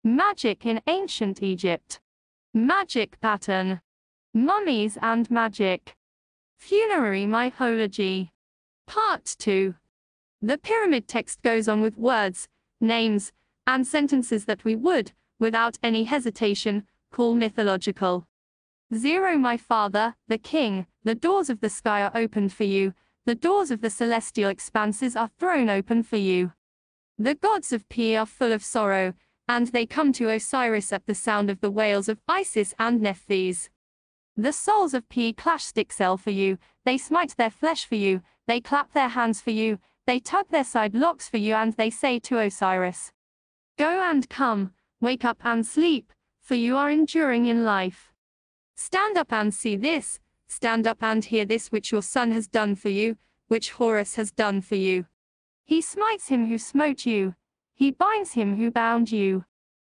Magic in ancient Egypt. Magic pattern. Mummies and magic. Funerary myhology. Part 2. The pyramid text goes on with words, names, and sentences that we would, without any hesitation, call mythological. 0 My father, the king, the doors of the sky are opened for you, the doors of the celestial expanses are thrown open for you. The gods of Pi are full of sorrow, and they come to Osiris at the sound of the wails of Isis and Nephthys. The souls of Pi clash sticksel for you, they smite their flesh for you, they clap their hands for you, they tug their side locks for you, and they say to Osiris, Go and come, wake up and sleep, for you are enduring in life. Stand up and see this, stand up and hear this which your son has done for you, which Horus has done for you. He smites him who smote you, he binds him who bound you.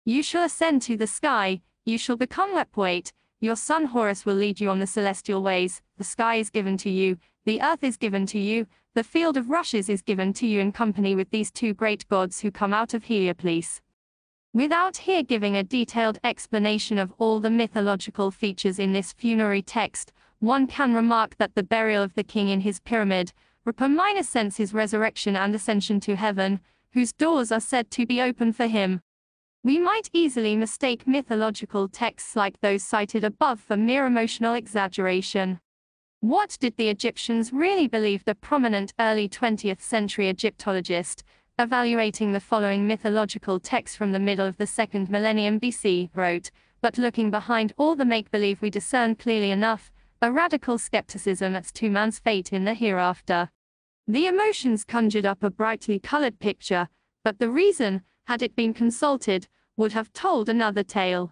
You shall ascend to the sky, you shall become Lepwait, your son Horus will lead you on the celestial ways, the sky is given to you, the earth is given to you, the field of rushes is given to you in company with these two great gods who come out of Heliopolis. Without here giving a detailed explanation of all the mythological features in this funerary text, one can remark that the burial of the king in his pyramid represents his resurrection and ascension to heaven, whose doors are said to be open for him. We might easily mistake mythological texts like those cited above for mere emotional exaggeration. What did the Egyptians really believe? The prominent early 20th century Egyptologist, evaluating the following mythological text from the middle of the 2nd millennium BC, wrote, But looking behind all the make-believe we discern clearly enough a radical skepticism as to man's fate in the hereafter. The emotions conjured up a brightly colored picture, but the reason, had it been consulted, would have told another tale.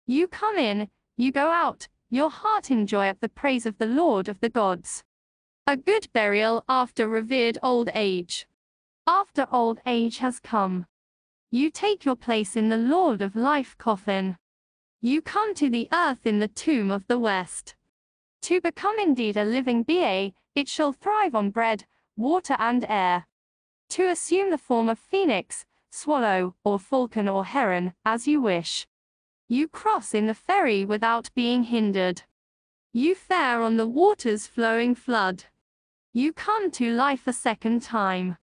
You come in, you go out, your heart enjoy at the praise of the Lord of the gods. A good burial after revered old age. After old age has come, you take your place in the Lord of life coffin. You come to the earth in the tomb of the west. To become indeed a living being, it shall thrive on bread, water and air. To assume the form of phoenix, swallow, or falcon or heron, as you wish. You cross in the ferry without being hindered. You fare on the water's flowing flood. You come to life a second time.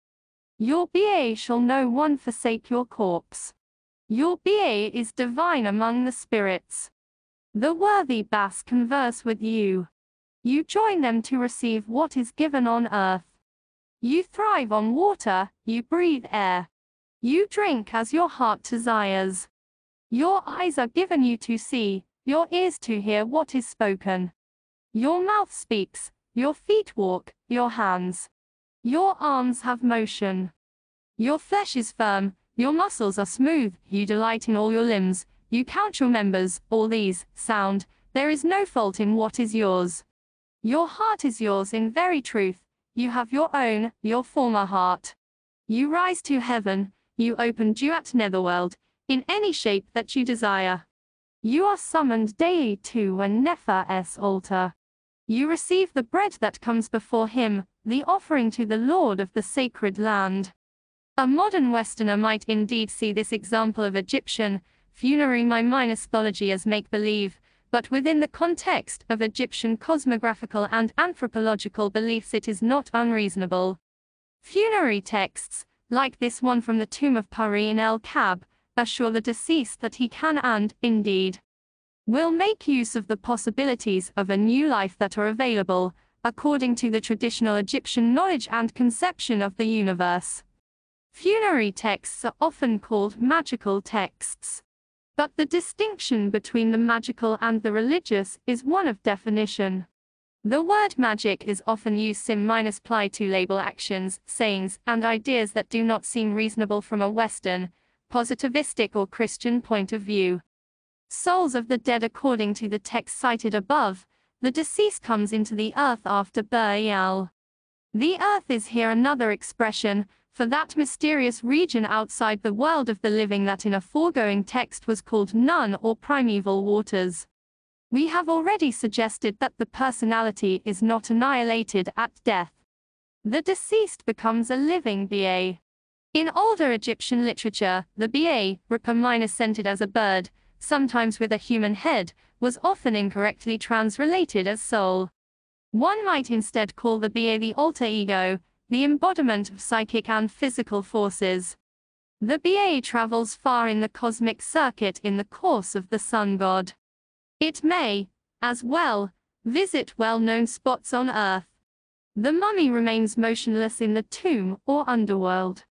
Your BA shall no one forsake your corpse. Your BA is divine among the spirits. The worthy Bas converse with you. You join them to receive what is given on earth. You thrive on water, you breathe air. You drink as your heart desires. Your eyes are given you to see, your ears to hear what is spoken. Your mouth speaks, your feet walk, your hands. Your arms have motion. Your flesh is firm, your muscles are smooth, you delight in all your limbs, you count your members, all these, sound, there is no fault in what is yours. Your heart is yours in very truth, you have your own, your former heart. You rise to heaven, you open duat netherworld, in any shape that you desire. You are summoned daily to an Nephthys altar. You receive the bread that comes before him, the offering to the Lord of the sacred land. A modern Westerner might indeed see this example of Egyptian funerary mythology as make-believe, but within the context of Egyptian cosmographical and anthropological beliefs it is not unreasonable. Funerary texts, like this one from the tomb of Pari in El Kab, assure the deceased that he can and, indeed, will make use of the possibilities of a new life that are available, according to the traditional Egyptian knowledge and conception of the universe. Funerary texts are often called magical texts. But the distinction between the magical and the religious is one of definition. The word magic is often used sim-ply to label actions, sayings, and ideas that do not seem reasonable from a Western, positivistic or Christian point of view. Souls of the dead. According to the text cited above, the deceased comes into the earth after burial. The earth is here another expression for that mysterious region outside the world of the living that in a foregoing text was called Nun or primeval waters. We have already suggested that the personality is not annihilated at death. The deceased becomes a living being. In older Egyptian literature, the ba centered as a bird, sometimes with a human head, was often incorrectly translated as soul. One might instead call the ba the alter ego, the embodiment of psychic and physical forces. The ba travels far in the cosmic circuit in the course of the sun god. It may, as well, visit well-known spots on Earth. The mummy remains motionless in the tomb or underworld.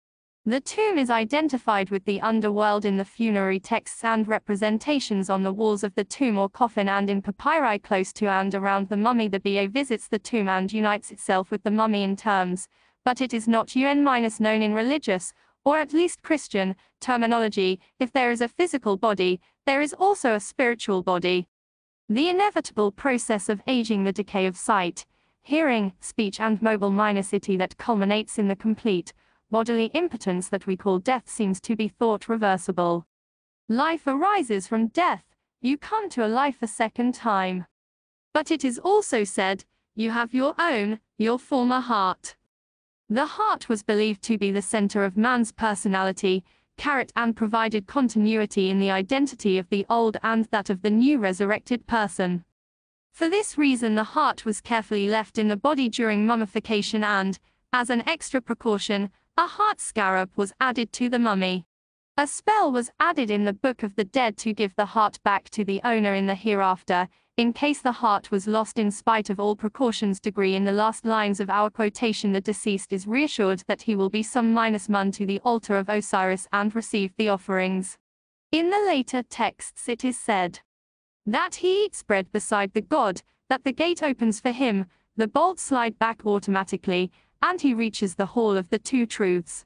The tomb is identified with the underworld in the funerary texts and representations on the walls of the tomb or coffin and in papyri close to and around the mummy. The ba visits the tomb and unites itself with the mummy in terms, but it is not known in religious, or at least Christian, terminology. If there is a physical body, there is also a spiritual body. The inevitable process of aging, the decay of sight, hearing, speech and mobility that culminates in the complete bodily impotence that we call death seems to be thought reversible. Life arises from death, you come to a life a second time. But it is also said, you have your former heart. The heart was believed to be the center of man's personality, and provided continuity in the identity of the old and that of the new resurrected person. For this reason the heart was carefully left in the body during mummification and, as an extra precaution, a heart scarab was added to the mummy. A spell was added in the Book of the Dead to give the heart back to the owner in the hereafter, in case the heart was lost in spite of all precautions. In the last lines of our quotation, the deceased is reassured that he will be summoned to the altar of Osiris and receive the offerings. In the later texts it is said that he eats bread beside the god, that the gate opens for him, the bolts slide back automatically, and he reaches the Hall of the Two Truths.